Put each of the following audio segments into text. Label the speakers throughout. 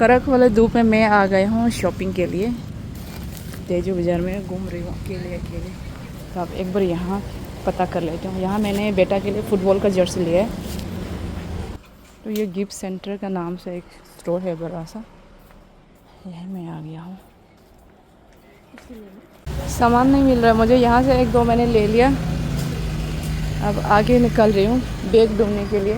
Speaker 1: कड़क वाले धूप में मैं आ गया हूँ शॉपिंग के लिए। तेजू बाज़ार में घूम रही हूँ अकेले अकेले। तो अब एक बार यहाँ पता कर लेते हूँ। यहाँ मैंने बेटा के लिए फ़ुटबॉल का जर्सी लिया है। तो ये गिफ्ट सेंटर का नाम से एक स्टोर है बड़ा सा, यहीं मैं आ गया हूँ। सामान नहीं मिल रहा मुझे, यहाँ से एक दो मैंने ले लिया। अब आगे निकल रही हूँ बैग ढूंढने के लिए।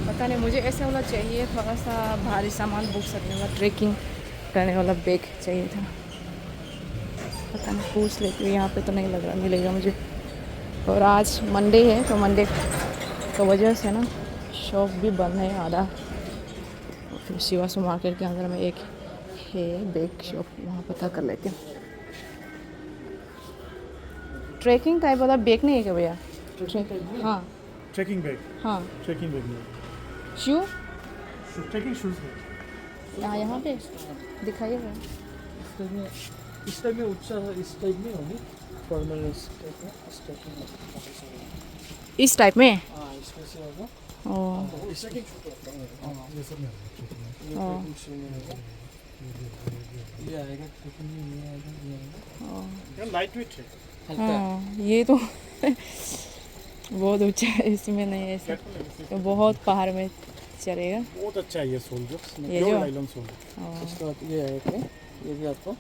Speaker 1: पता नहीं मुझे ऐसा वाला चाहिए, थोड़ा सा भारी सामान बुक सकने वाला, ट्रैकिंग करने वाला बैग चाहिए था। पता नहीं पूछ लेती हूँ, यहाँ पे तो नहीं लग रहा मिलेगा मुझे। और आज मंडे है तो मंडे की वजह से ना शॉप भी बंद है आधा। और फिर शिवासु मार्केट के अंदर में एक है बैग शॉप, वहाँ पता कर लेती हूँ। ट्रैकिंग टाइप वाला बैग नहीं है क्या भैया? हाँ
Speaker 2: ट्रैकिंग बैग।
Speaker 1: हाँ
Speaker 2: ट्रैकिंग बैग नहीं,
Speaker 1: शू
Speaker 2: ट्रैकिंग शूज़ है।
Speaker 1: यहाँ पे दिखाइएगा।
Speaker 2: इस टाइप में ऊंचा है, इस टाइप में होगी फॉर्मल, इस टाइप में, इस टाइप में,
Speaker 1: इस टाइप में।
Speaker 2: हाँ इसमें से होगा।
Speaker 1: ओह
Speaker 2: इस टाइप हाँ ये सब में ये आएगा, ट्रैकिंग में ये आएगा, ये आएगा। ये लाइट वेट है,
Speaker 1: हाँ ये तो बहुत ऊंचा है, इसमें नहीं है ऐसा तो बहुत पहाड़ में चलेगा।
Speaker 2: बहुत अच्छा है ये सोल,
Speaker 1: ये जो
Speaker 2: लाइलन सोल। इसके बाद ये आएगा, ये भी आपको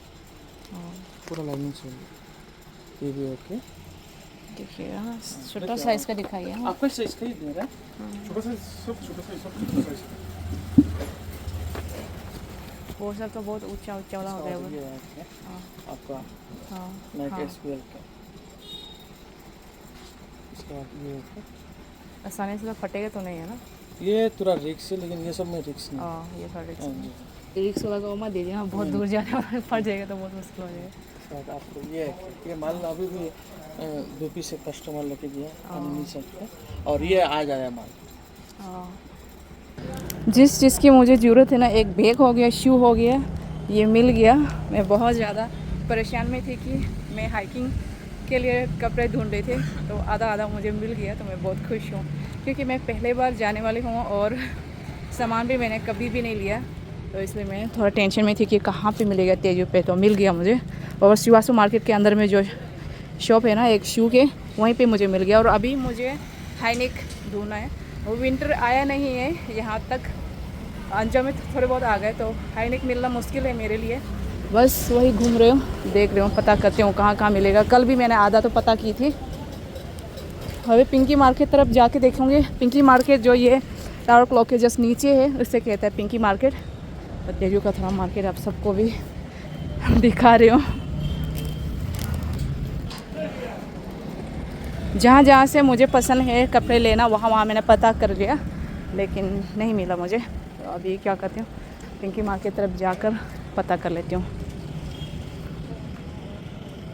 Speaker 2: पूरा लाइनिंग सोल, ये भी ओके।
Speaker 1: देखिएगा छोटा साइज का दिखाइए।
Speaker 2: आपका साइज का ही दे रहा है, छोटा साइज, सब छोटा साइज, सब छोटा साइज।
Speaker 1: वो सब तो बहुत ऊंचा ऊंचा वाला हो गया वो।
Speaker 2: ये है आपका
Speaker 1: हाँ
Speaker 2: नाइक एसपीएल का। इसके बाद ये ओके,
Speaker 1: आसानी से तो फटेगा तो नहीं है ना?
Speaker 2: ये थोड़ा रिक्स है, लेकिन ये सब में रिक्स नहीं।
Speaker 1: हाँ ये थोड़ा
Speaker 2: हाँ
Speaker 1: रिक्स
Speaker 2: जी।
Speaker 1: रिक्स वाला को मत दीजिए, हाँ बहुत दूर जाने वाला फट जाएगा तो बहुत मुश्किल हो जाएगा।
Speaker 2: शायद आपको ये माल अभी भी यूपी से कस्टमर लेके गया नहीं सकते, और ये आ जाएगा माल।
Speaker 1: हाँ जिस चीज़ की मुझे ज़रूरत है ना, एक बैग हो गया, शू हो गया, ये मिल गया। मैं बहुत ज़्यादा परेशान में थी कि मैं हाइकिंग के लिए कपड़े ढूंढ रहे थे, तो आधा आधा मुझे मिल गया, तो मैं बहुत खुश हूँ। क्योंकि मैं पहले बार जाने वाली हूँ और सामान भी मैंने कभी भी नहीं लिया, तो इसलिए मैं थोड़ा टेंशन में थी कि कहाँ पे मिलेगा। तेजू पे तो मिल गया मुझे, और शिवासु मार्केट के अंदर में जो शॉप है ना एक शू के, वहीं पे मुझे मिल गया। और अभी मुझे हाईनेक ढूंढना है, वो विंटर आया नहीं है यहाँ तक, अंजाम में थोड़े बहुत आ गए, तो हाईनेक मिलना मुश्किल है मेरे लिए। बस वही घूम रहे हूँ, देख रहे हूँ, पता करते हूँ कहाँ कहाँ मिलेगा। कल भी मैंने आधा तो पता की थी। अभी पिंकी मार्केट तरफ जाके देखूँगी। पिंकी मार्केट जो ये टावर क्लॉक के जस्ट नीचे है, उससे कहता है पिंकी मार्केट। और तेजू का थोड़ा मार्केट आप सबको भी दिखा रही हूँ। जहाँ जहाँ से मुझे पसंद है कपड़े लेना, वहाँ वहाँ मैंने पता कर लिया, लेकिन नहीं मिला मुझे। तो अभी क्या करती हूँ, पिंकी मार्केट तरफ जाकर पता कर लेती हूँ।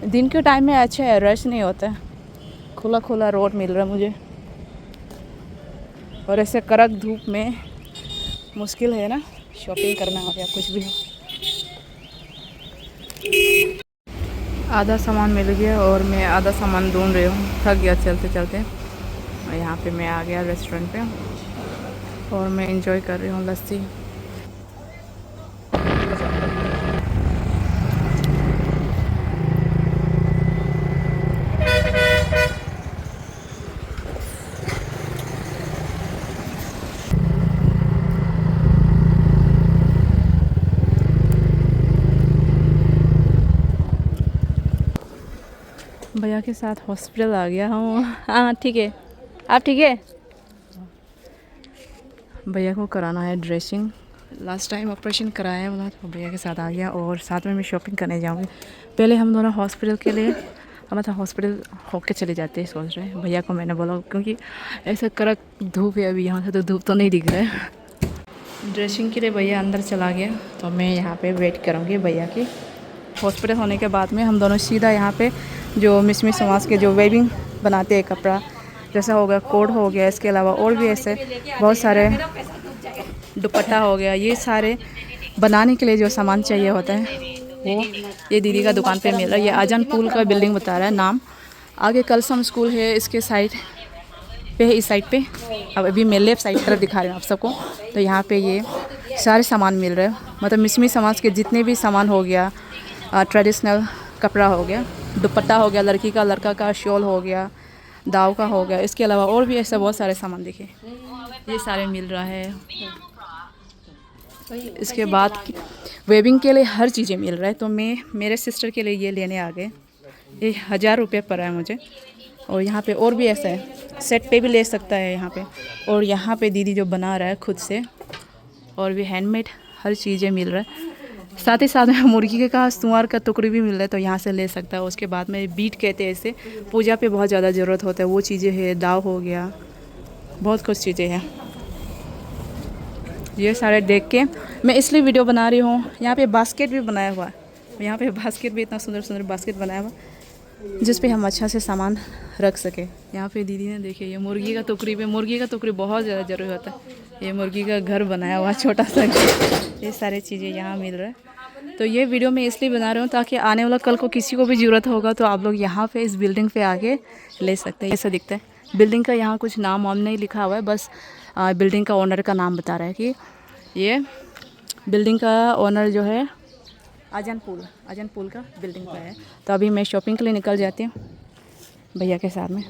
Speaker 1: दिन के टाइम में अच्छा है, रश नहीं होता है, खुला खुला रोड मिल रहा है मुझे। और ऐसे कड़क धूप में मुश्किल है ना शॉपिंग करना हो या कुछ भी हो। आधा सामान मिल गया और मैं आधा सामान ढूंढ रही हूँ, थक गया चलते चलते। और यहाँ पे मैं आ गया रेस्टोरेंट पे, और मैं इंजॉय कर रही हूँ लस्सी। भैया के साथ हॉस्पिटल आ गया हूँ। हाँ ठीक है, आप ठीक है? भैया को कराना है ड्रेसिंग, लास्ट टाइम ऑपरेशन कराया है बोला, तो भैया के साथ आ गया। और साथ में मैं शॉपिंग करने जाऊँगी। पहले हम दोनों हॉस्पिटल के लिए, हम तो हॉस्पिटल होके चले जाते हैं सोच रहे हैं। भैया को मैंने बोला क्योंकि ऐसा कड़क धूप है अभी, यहाँ से तो धूप तो नहीं दिख रहा है। ड्रेसिंग के लिए भैया अंदर चला गया, तो मैं यहाँ पे वेट करूँगी भैया की। हॉस्पिटल होने के बाद में हम दोनों सीधा यहाँ पे जो मिसमी समाज के जो वेविंग बनाते हैं कपड़ा, जैसा हो गया कोट हो गया, इसके अलावा और भी ऐसे बहुत सारे दुपट्टा हो गया, ये सारे बनाने के लिए जो सामान चाहिए होता है वो ये दीदी का दुकान पे मिल रहा है। ये आजान पुल का बिल्डिंग बता रहा है नाम। आगे कलसम स्कूल है इसके साइड पे है, इस साइड पे। अब अभी मैं लेफ्ट साइड तरफ दिखा रही हूँ आप सबको। तो यहाँ पे ये सारे सामान मिल रहे हैं। मतलब मिसमी समाज के जितने भी सामान हो गया, ट्रेडिशनल कपड़ा हो गया, दुपट्टा हो गया लड़की का, लड़का का शॉल हो गया, दाव का हो गया, इसके अलावा और भी ऐसे बहुत सारे सामान देखे, ये सारे मिल रहा है। इसके बाद वेबिंग के लिए हर चीज़ें मिल रहा है। तो मैं मेरे सिस्टर के लिए ये लेने आ गए। ये 1000 रुपये पड़ा है मुझे। और यहाँ पे और भी ऐसा है, सेट पे भी ले सकता है यहाँ पे। और यहाँ पे दीदी जो बना रहा है खुद से, और भी हैंडमेड हर चीज़ें मिल रहा है। साथ ही साथ में मुर्गी के का सुअर का टुकड़ी भी मिल रहा है, तो यहाँ से ले सकता है। उसके बाद में बीट कहते हैं इसे, पूजा पे बहुत ज़्यादा ज़रूरत होता है, वो चीज़ें है। दाव हो गया, बहुत कुछ चीज़ें हैं। ये सारे देख के मैं इसलिए वीडियो बना रही हूँ। यहाँ पे बास्केट भी बनाया हुआ है, यहाँ पे बास्केट भी, इतना सुंदर सुंदर बास्केट बनाया हुआ जिस पे हम अच्छा से सामान रख सके। यहाँ पे दीदी ने देखिए ये मुर्गी का टुकड़ी पे, मुर्गी का टुकड़ी बहुत ज़्यादा ज़रूरी होता है। ये मुर्गी का घर बनाया हुआ छोटा सा, ये सारी चीज़ें यहाँ मिल रहा है। तो ये वीडियो मैं इसलिए बना रही हूँ ताकि आने वाला कल को किसी को भी ज़रूरत होगा तो आप लोग यहाँ पे इस बिल्डिंग पे आके ले सकते हैं। ऐसा दिखता है। बिल्डिंग का यहाँ कुछ नाम वाम नहीं लिखा हुआ है, बस बिल्डिंग का ओनर का नाम बता रहा है कि ये बिल्डिंग का ओनर जो है अजन पुल का बिल्डिंग पर है। तो अभी मैं शॉपिंग के लिए निकल जाती हूँ भैया के साथ में।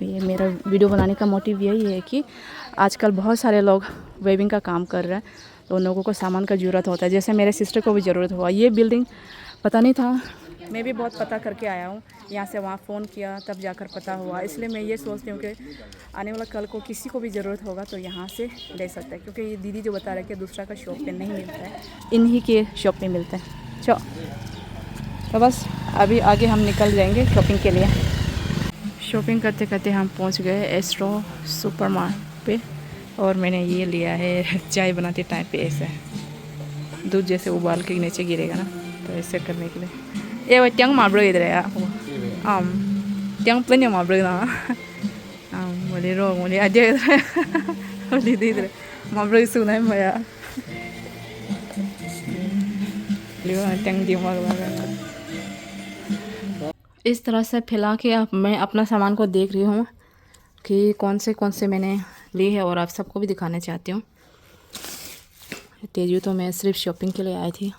Speaker 1: ये मेरा वीडियो बनाने का मोटिव यही है कि आजकल बहुत सारे लोग वेबिंग का काम कर रहे हैं, तो उन लोगों को सामान का ज़रूरत होता है। जैसे मेरे सिस्टर को भी ज़रूरत हुआ। ये बिल्डिंग पता नहीं था, मैं भी बहुत पता करके आया हूँ, यहाँ से वहाँ फ़ोन किया तब जाकर पता हुआ। इसलिए मैं ये सोचती हूँ कि आने वाला कल को किसी को भी ज़रूरत होगा तो यहाँ से ले सकता है, क्योंकि ये दीदी जो बता रहे हैं कि दूसरा का शॉप पे नहीं मिलता है, इन्हीं के शॉप पे मिलता है। तो बस अभी आगे हम निकल जाएंगे शॉपिंग के लिए। शॉपिंग करते करते हम पहुँच गए एस्ट्रो सुपर मार्केट पे, और मैंने ये लिया है चाय बनाते टाइम पे ऐसे दूध जैसे उबाल के नीचे गिरेगा ना, तो ऐसे करने के लिए। ये वो ट्यांग मार ब्रेड रहा ट्यांग प्लेन मार ब्रेड ना मुझे रो मुझे आज मुझे दे रहे मार ब्रेड सुना है मैं ट्यांग दी मार। इस तरह से फैला के अब मैं अपना सामान को देख रही हूँ कि कौन से मैंने लिए है, और आप सबको भी दिखाना चाहती हूँ। तेजू तो मैं सिर्फ शॉपिंग के लिए आई थी,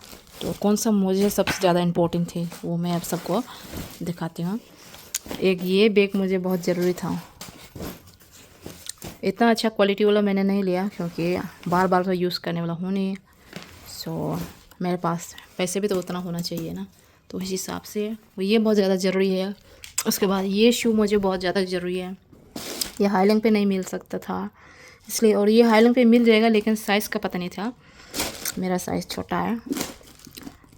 Speaker 1: तो कौन सा मुझे सबसे ज़्यादा इम्पोर्टेंट थी वो मैं आप सबको दिखाती हूँ। एक ये बैग मुझे बहुत ज़रूरी था। इतना अच्छा क्वालिटी वाला मैंने नहीं लिया क्योंकि बार बार तो यूज़ करने वाला हूँ नहीं, सो मेरे पास पैसे भी तो उतना होना चाहिए ना, तो इस हिसाब से ये बहुत ज़्यादा ज़रूरी है। उसके बाद ये शू मुझे बहुत ज़्यादा ज़रूरी है। ये हाईलिंग पे नहीं मिल सकता था इसलिए, और ये हाईलिंग पे मिल जाएगा लेकिन साइज़ का पता नहीं था, मेरा साइज़ छोटा है,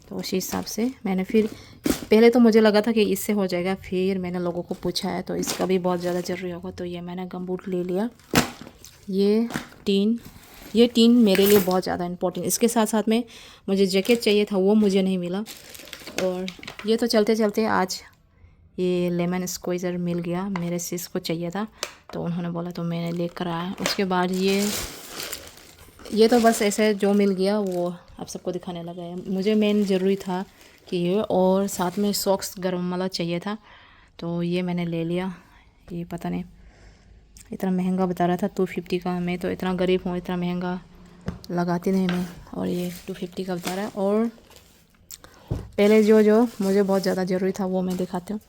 Speaker 1: तो उसी हिसाब से मैंने फिर पहले तो मुझे लगा था कि इससे हो जाएगा, फिर मैंने लोगों को पूछा है तो इसका भी बहुत ज़्यादा ज़रूरी होगा, तो ये मैंने गमबूट ले लिया। ये टीन मेरे लिए बहुत ज़्यादा इम्पोर्टेंट। इसके साथ साथ में मुझे जैकेट चाहिए था, वो मुझे नहीं मिला। और ये तो चलते चलते आज ये लेमन स्क्वीज़र मिल गया, मेरे सिस को चाहिए था तो उन्होंने बोला तो मैंने लेकर आया। उसके बाद ये तो बस ऐसे जो मिल गया वो आप सबको दिखाने लगा है। मुझे मेन ज़रूरी था कि ये, और साथ में सॉक्स गर्म वाला चाहिए था, तो ये मैंने ले लिया। ये पता नहीं इतना महंगा बता रहा था 250 का, मैं तो इतना गरीब हूँ, इतना महंगा लगाती नहीं मैं, और ये 250 का बता रहा है। और पहले जो मुझे बहुत ज़्यादा ज़रूरी था वो मैं दिखाती हूँ।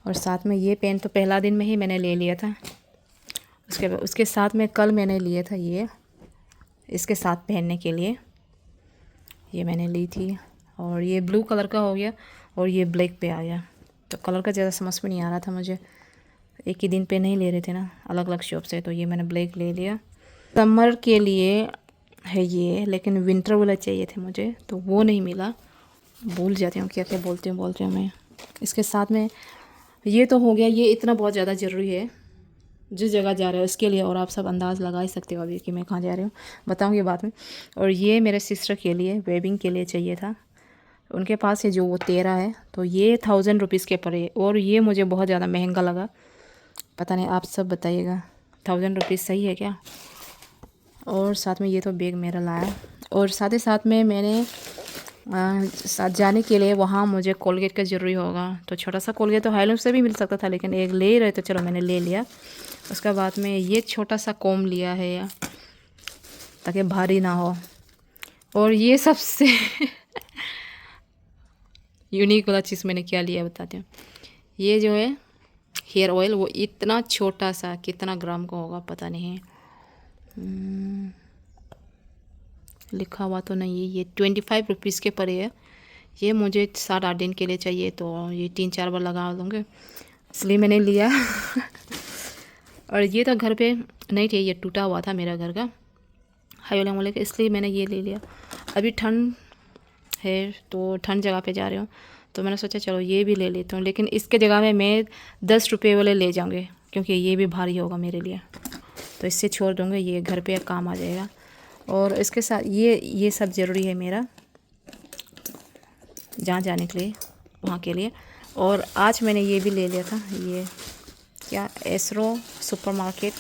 Speaker 1: और साथ में ये पेन तो पहला दिन में ही मैंने ले लिया था। उसके साथ में कल मैंने लिया था ये, इसके साथ पहनने के लिए ये मैंने ली थी। और ये ब्लू कलर का हो गया और ये ब्लैक पे आ गया, तो कलर का ज़्यादा समझ में नहीं आ रहा था मुझे, एक ही दिन पे नहीं ले रहे थे ना अलग अलग शॉप से, तो ये मैंने ब्लैक ले लिया। समर के लिए है ये, लेकिन विंटर वाला चाहिए थे मुझे, तो वो नहीं मिला। भूल जाती हूँ क्या क्या बोलती हूँ मैं। इसके साथ में ये तो हो गया, ये इतना बहुत ज़्यादा ज़रूरी है जिस जगह जा रहे हो उसके लिए, और आप सब अंदाज़ लगा ही सकते हो अभी कि मैं कहाँ जा रही हूँ, बताऊँगी बाद में। और ये मेरे सिस्टर के लिए वेबिंग के लिए चाहिए था, उनके पास है जो वो 13 है, तो ये 1000 रुपीज़ के पड़े, और ये मुझे बहुत ज़्यादा महंगा लगा। पता नहीं आप सब बताइएगा 1000 रुपीज़ सही है क्या। और साथ में ये तो बैग मेरा लाया, और साथ ही साथ में मैंने साथ जाने के लिए वहाँ मुझे कोलगेट का ज़रूरी होगा, तो छोटा सा कोलगेट तो हाईलूम से भी मिल सकता था, लेकिन एक ले रहे तो चलो मैंने ले लिया। उसके बाद में ये छोटा सा कॉम लिया है ताकि भारी ना हो, और ये सबसे यूनिक वाला चीज़ मैंने क्या लिया बताती हूँ। ये जो है हेयर ऑयल, वो इतना छोटा सा, कितना ग्राम का होगा पता नहीं, लिखा हुआ तो नहीं है। ये 25 रुपीज़ के पड़े है। ये मुझे 7-8 दिन के लिए चाहिए, तो ये 3-4 बार लगा लूँगे, इसलिए मैंने लिया। और ये तो घर पे नहीं थे, ये टूटा हुआ था मेरा घर का हाई वाले का, इसलिए मैंने ये ले लिया। अभी ठंड है तो ठंड जगह पे जा रही हूँ, तो मैंने सोचा चलो ये भी ले लेती हूँ, लेकिन इसके जगह में मैं 10 रुपये वाले ले जाऊँगी, क्योंकि ये भी भारी होगा मेरे लिए, तो इससे छोड़ दूँगी, ये घर पे काम आ जाएगा। और इसके साथ ये सब ज़रूरी है मेरा जहाँ जाने के लिए, वहाँ के लिए। और आज मैंने ये भी ले लिया था, ये क्या एसरो सुपर मार्केट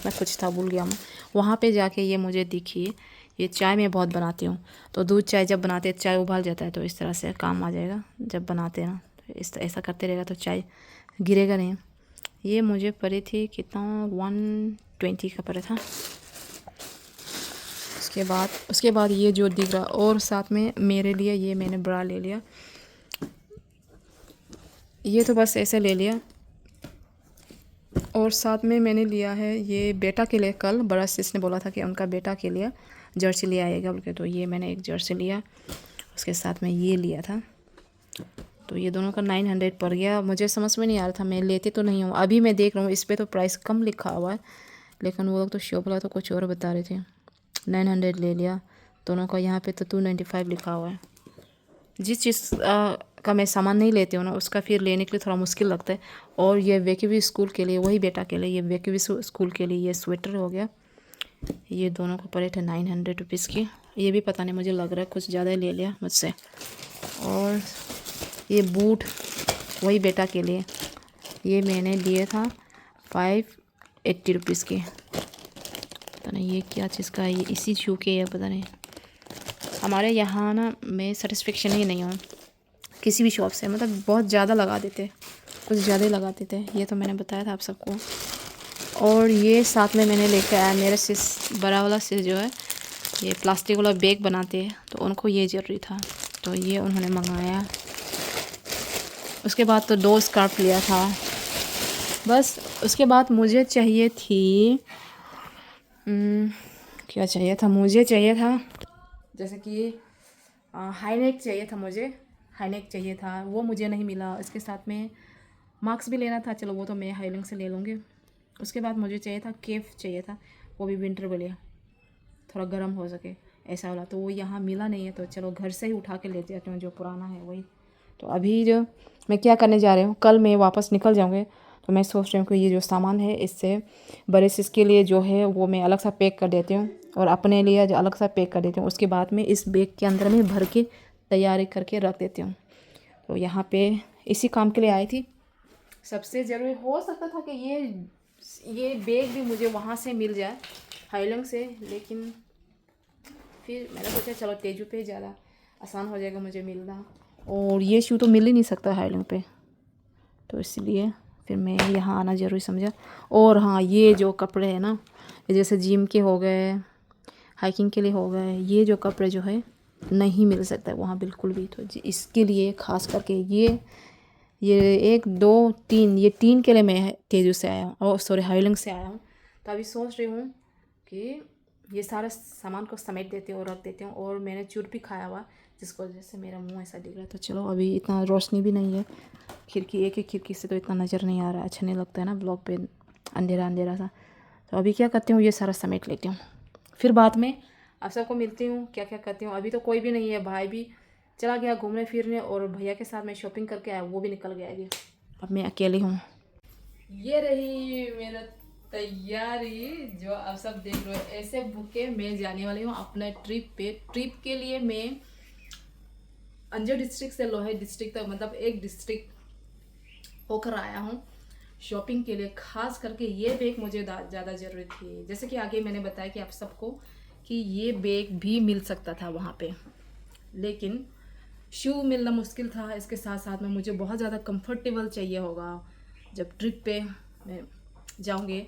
Speaker 1: में कुछ था, भूल गया मैं, वहाँ पे जाके ये मुझे दिखी। ये चाय मैं बहुत बनाती हूँ, तो दूध चाय जब बनाते हैं चाय उबाल जाता है, तो इस तरह से काम आ जाएगा जब बनाते हैं ना, तो ऐसा करते रहेगा तो चाय गिरेगा नहीं। ये मुझे पड़ी थी कितना, 120 का पड़ा था। उसके बाद ये जो दिख रहा, और साथ में मेरे लिए ये मैंने ब्रा ले लिया। ये तो बस ऐसे ले लिया, और साथ में मैंने लिया है ये बेटा के लिए। कल बड़ा सिस ने बोला था कि उनका बेटा के लिए जर्सी ले आएगा बोल के, तो ये मैंने एक जर्सी लिया, उसके साथ में ये लिया था। तो ये दोनों का 900 पड़ गया। मुझे समझ में नहीं आ रहा था, मैं लेती तो नहीं हूँ, अभी मैं देख रहा हूँ इस पर तो प्राइस कम लिखा हुआ है, लेकिन वो लोग तो शॉप वाला तो कुछ और बता रहे थे। 900 ले लिया दोनों का। यहाँ पे तो 295 लिखा हुआ है। जिस चीज़ का मैं सामान नहीं लेती हूँ ना, उसका फिर लेने के लिए थोड़ा मुश्किल लगता है। और ये वेकेवी स्कूल के लिए, वही बेटा के लिए, ये वेकेवी स्कूल के लिए ये स्वेटर हो गया। ये दोनों को पड़े थे 900 रुपीज़ की। ये भी पता नहीं, मुझे लग रहा है कुछ ज़्यादा ही ले लिया मुझसे। और ये बूट वही बेटा के लिए, ये मैंने लिए था 580 रुपीज़ के। पता नहीं ये क्या चीज़ का है, ये इसी शू के है, पता नहीं। हमारे यहाँ ना मैं सेटिस्फेक्शन ही नहीं हूँ किसी भी शॉप से, मतलब बहुत ज़्यादा लगा देते, कुछ ज़्यादा ही लगा देते। ये तो मैंने बताया था आप सबको। और ये साथ में मैंने लेकर आया, मेरा सिस, बड़ा वाला सिस जो है, ये प्लास्टिक वाला बैग बनाते हैं, तो उनको ये ज़रूरी था, तो ये उन्होंने मंगाया। उसके बाद तो 2 स्कार्फ लिया था बस। उसके बाद मुझे चाहिए थी क्या चाहिए था, मुझे चाहिए था जैसे कि हाईनेक चाहिए था, मुझे हाईनेक चाहिए था, वो मुझे नहीं मिला। इसके साथ में मार्क्स भी लेना था, चलो वो तो मैं हाईलिंग से ले लूँगी। उसके बाद मुझे चाहिए था केफ चाहिए था, वो भी विंटर वाले, थोड़ा गर्म हो सके ऐसा वाला, तो वो यहाँ मिला नहीं है, तो चलो घर से ही उठा के ले जाती हूँ, जो पुराना है वही। तो अभी जो मैं क्या करने जा रही हूँ, कल मैं वापस निकल जाऊँगी, तो मैं सोच रही हूँ कि ये जो सामान है इससे बड़े सिस के लिए जो है वो मैं अलग सा पैक कर देती हूँ, और अपने लिए जो अलग सा पैक कर देती हूँ। उसके बाद में इस बैग के अंदर में भर के तैयारी करके रख देती हूँ। तो यहाँ पे इसी काम के लिए आई थी। सबसे ज़रूरी हो सकता था कि ये बैग भी मुझे वहाँ से मिल जाए, हाईलैंड से, लेकिन फिर मैंने सोचा चलो तेजू पे ज़्यादा आसान हो जाएगा मुझे मिलना, और ये शू तो मिल ही नहीं सकता हाईलैंड पे, तो इसलिए फिर मैं यहाँ आना ज़रूरी समझा। और हाँ, ये जो कपड़े हैं ना, जैसे जिम के हो गए, हाइकिंग के लिए हो गए, ये जो कपड़े जो है नहीं मिल सकता है वहाँ बिल्कुल भी। तो इसके लिए ख़ास करके ये 1 2 3, ये 3 के लिए मैं तेजू से आया हूँ, और सॉरी हाईलैंड से आया हूँ। तो अभी सोच रही हूँ कि ये सारा सामान को समेट देती हूँ और रख देती हूँ। और मैंने चूर भी खाया हुआ, जिसको वजह से मेरा मुंह ऐसा दिख रहा है। तो चलो, अभी इतना रोशनी भी नहीं है, खिड़की एक ही खिड़की से तो इतना नज़र नहीं आ रहा, अच्छा नहीं लगता है ना ब्लॉग पे, अंधेरा अंधेरा सा। तो अभी क्या करती हूँ, ये सारा समेट लेती हूँ, फिर बाद में आप सबको मिलती हूँ क्या क्या करती हूँ। अभी तो कोई भी नहीं है, भाई भी चला गया घूमने फिरने, और भैया के साथ मैं शॉपिंग करके आया, वो भी निकल गया अभी। अब मैं अकेली हूँ। ये रही मेरा तैयारी जो आप सब देख रहे हो। ऐसे भूखे मैं जाने वाली हूँ अपने ट्रिप पे। ट्रिप के लिए मैं अंजो डिस्ट्रिक्ट से लोहे डिस्ट्रिक्ट तक, मतलब एक डिस्ट्रिक्ट होकर आया हूँ शॉपिंग के लिए। खास करके ये बैग मुझे ज़्यादा ज़रूरी थी, जैसे कि आगे मैंने बताया कि आप सबको कि ये बैग भी मिल सकता था वहाँ पे, लेकिन शू मिलना मुश्किल था। इसके साथ साथ में मुझे बहुत ज़्यादा कंफर्टेबल चाहिए होगा जब ट्रिप पे मैं जाऊँगी।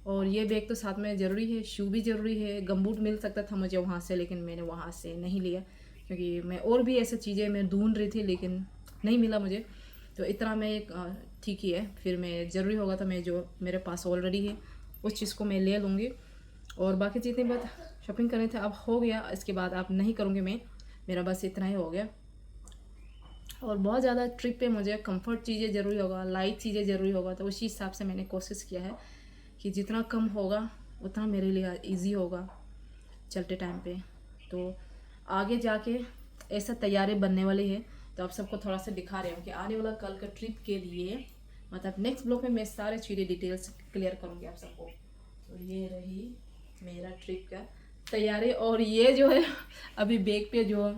Speaker 1: और ये बैग तो साथ में ज़रूरी है, शू भी ज़रूरी है। गमबूट मिल सकता था मुझे वहाँ से, लेकिन मैंने वहाँ से नहीं लिया क्योंकि मैं और भी ऐसी चीज़ें मैं ढूंढ रही थी लेकिन नहीं मिला मुझे। तो इतना मैं एक ठीक ही है। फिर मैं ज़रूरी होगा तो मैं जो मेरे पास ऑलरेडी है उस चीज़ को मैं ले लूँगी। और बाकी जितनी बात शॉपिंग करनी थी अब हो गया, इसके बाद अब नहीं करूँगी मैं, मेरा बस इतना ही हो गया। और बहुत ज़्यादा ट्रिप पे मुझे कंफर्ट चीज़ें ज़रूरी होगा, लाइट चीज़ें ज़रूरी होगा, तो उसी हिसाब से मैंने कोशिश किया है कि जितना कम होगा उतना मेरे लिए इजी होगा चलते टाइम पे। तो आगे जाके ऐसा तैयारी बनने वाली है, तो आप सबको थोड़ा सा दिखा रही हूँ कि आने वाला कल का ट्रिप के लिए मतलब नेक्स्ट ब्लॉग में मैं सारे चीज़ें डिटेल्स क्लियर करूँगी आप सबको। तो ये रही मेरा ट्रिप का तैयारी। और ये जो है अभी बैग पे जो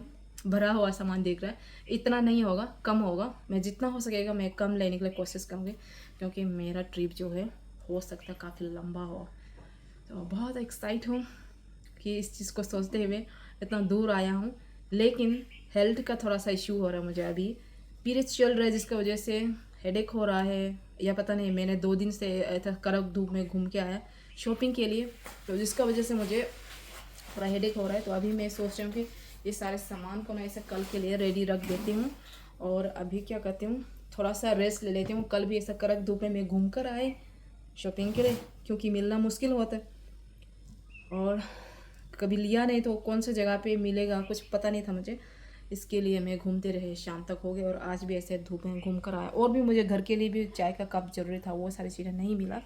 Speaker 1: भरा हुआ सामान देख रहा है, इतना नहीं होगा, कम होगा। मैं जितना हो सकेगा मैं कम लेने के लिए कोशिश करूँगी क्योंकि मेरा ट्रिप जो है हो सकता है काफ़ी लंबा हो। तो बहुत एक्साइट हूँ कि इस चीज़ को सोचते हुए इतना दूर आया हूँ। लेकिन हेल्थ का थोड़ा सा इशू हो रहा है मुझे, अभी पीरियड्स चल रहा है जिसकी वजह से हेडेक हो रहा है या पता नहीं। मैंने 2 दिन से ऐसा कड़क धूप में घूम के आया शॉपिंग के लिए, तो जिसका वजह से मुझे थोड़ा हेडेक हो रहा है। तो अभी मैं सोच रही हूँ कि ये सारे सामान को मैं ऐसे कल के लिए रेडी रख देती हूँ और अभी क्या करती हूँ थोड़ा सा रेस्ट ले लेती हूँ। कल भी ऐसा कड़क धूप में घूम कर आए शॉपिंग के लिए क्योंकि मिलना मुश्किल होता है और कभी लिया नहीं तो कौन सी जगह पे मिलेगा कुछ पता नहीं था मुझे, इसके लिए मैं घूमते रहे, शाम तक हो गए और आज भी ऐसे धूप में घूम कर आया। और भी मुझे घर के लिए भी चाय का कप ज़रूरी था, वो सारी चीज़ें नहीं मिला,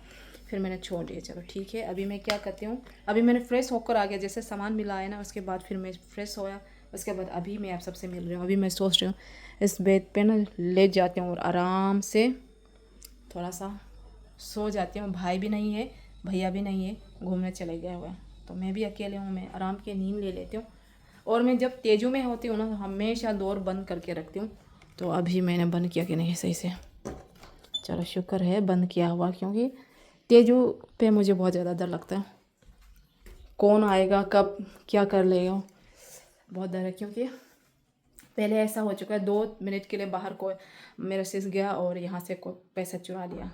Speaker 1: फिर मैंने छोड़ दिया। चलो ठीक है, अभी मैं क्या करती हूँ, अभी मैंने फ्रेश होकर आ गया, जैसे सामान मिला है ना उसके बाद फिर मैं फ्रेश होया, उसके बाद अभी मैं आप सबसे मिल रही हूँ। अभी मैं सोच रही हूँ इस बेड पे ना लेट जाती हूँ और आराम से थोड़ा सा सो जाती हूँ। भाई भी नहीं है, भैया भी नहीं है, घूमने चले गए हुए हैं, तो मैं भी अकेले हूँ, मैं आराम की नींद ले लेती हूँ। और मैं जब तेजू में होती हूँ ना तो हमेशा डोर बंद करके रखती हूँ। तो अभी मैंने बंद किया कि नहीं सही से, चलो शुक्र है बंद किया हुआ, क्योंकि तेजू पे मुझे बहुत ज़्यादा डर लगता है, कौन आएगा कब क्या कर लेगा, बहुत डर है। क्योंकि पहले ऐसा हो चुका है, 2 मिनट के लिए बाहर को मेरा सिस गया और यहाँ से कोई पैसा चुरा लिया,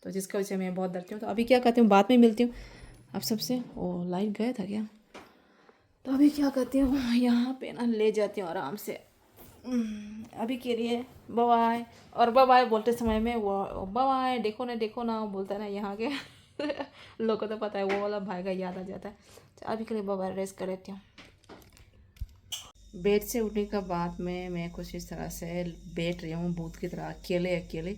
Speaker 1: तो जिसकी वजह से मैं बहुत डरती हूँ। तो अभी क्या करती हूँ, बाद में मिलती हूँ आप सबसे। ओ लाइट गया था क्या, तो अभी क्या करती हूँ यहाँ पे ना ले जाती हूँ आराम से। अभी के लिए बाय। और बाय बोलते समय में वो बाय देखो ना बोलता है ना यहाँ के लोगों को तो पता है, वो वाला भाई का याद आ जाता है। तो अभी के लिए बाय रेस्ट कर लेती हूँ। बेड से उठने के बाद में मैं कुछ इस तरह से बैठ रही हूँ भूत की तरह, अकेले अकेले,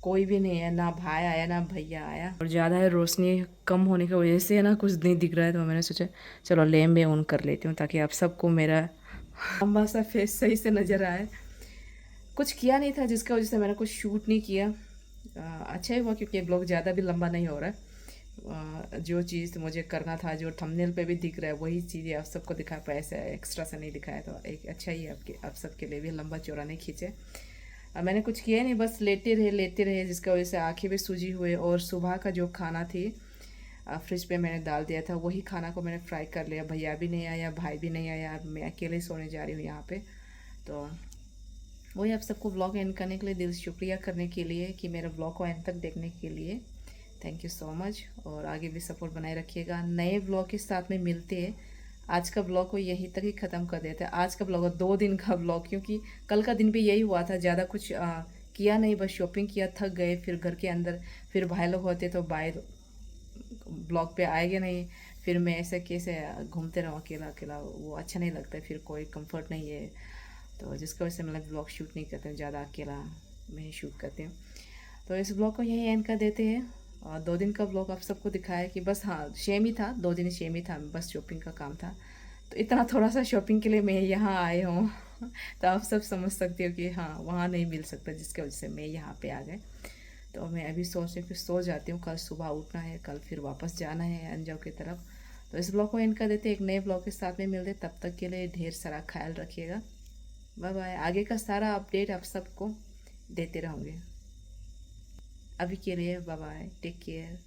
Speaker 1: कोई भी नहीं है, ना भाई आया ना भैया आया, और ज़्यादा है रोशनी कम होने की वजह से है ना कुछ नहीं दिख रहा है। तो मैंने सोचा चलो लैम्प में ऑन कर लेती हूँ ताकि आप सबको मेरा लंबा सा फेस सही से नज़र आए। कुछ किया नहीं था जिसका वजह से मैंने कुछ शूट नहीं किया। अच्छा ही हुआ क्योंकि ब्लॉग ज़्यादा भी लंबा नहीं हो रहा है। जो चीज़ मुझे करना था, जो थंबनेल पे भी दिख रहा है, वही चीज़ें आप सबको दिखा पाए, ऐसे एक्स्ट्रा से नहीं दिखाया, तो एक अच्छा ही है आप सबके लिए भी, लंबा चौड़ा नहीं खींचे। मैंने कुछ किया नहीं, बस लेटे रहे जिसका वजह से आँखें भी सूजी हुए। और सुबह का जो खाना थी फ्रिज पे मैंने डाल दिया था, वही खाना को मैंने फ्राई कर लिया। भैया भी नहीं आया, भाई भी नहीं आया, मैं अकेले सोने जा रही हूँ यहाँ पे। तो वही आप सबको ब्लॉग एंड करने के लिए दिल शुक्रिया करने के लिए कि मेरे ब्लॉग को एंड तक देखने के लिए थैंक यू सो मच। और आगे भी सपोर्ट बनाए रखिएगा। नए ब्लॉग के साथ में मिलते हैं। आज का ब्लॉग को यहीं तक ही ख़त्म कर देते हैं। आज का ब्लॉग 2 दिन का ब्लॉग, क्योंकि कल का दिन भी यही हुआ था, ज़्यादा कुछ किया नहीं, बस शॉपिंग किया, थक गए। फिर घर के अंदर फिर भाई लोग होते तो भाई ब्लॉग पे आएंगे नहीं, फिर मैं ऐसे कैसे घूमते रहूँ अकेला अकेला, वो अच्छा नहीं लगता है, फिर कोई कंफर्ट नहीं है। तो जिसकी वजह से मैं ब्लॉग शूट नहीं करती हूँ, ज़्यादा अकेला मैं शूट करती हूँ। तो इस ब्लॉग को यहीं एंड कर देते हैं। और 2 दिन का ब्लॉग आप सबको दिखाया कि बस हाँ सेम ही था, 2 दिन सेम ही था, बस शॉपिंग का काम था। तो इतना थोड़ा सा शॉपिंग के लिए मैं यहाँ आई हूँ तो आप सब समझ सकते हो कि हाँ वहाँ नहीं मिल सकता, जिसकी वजह से मैं यहाँ पे आ गए। तो मैं अभी सोच रही हूँ फिर सो जाती हूँ, कल सुबह उठना है, कल फिर वापस जाना है अंजाव की तरफ। तो इस ब्लॉग को एंड कर देते, एक नए ब्लॉग के साथ में मिलते, तब तक के लिए ढेर सारा ख्याल रखिएगा। Bye bye. आगे का सारा अपडेट आप सबको देते रहूँगे। अभी के लिए बाय बाय, टेक केयर।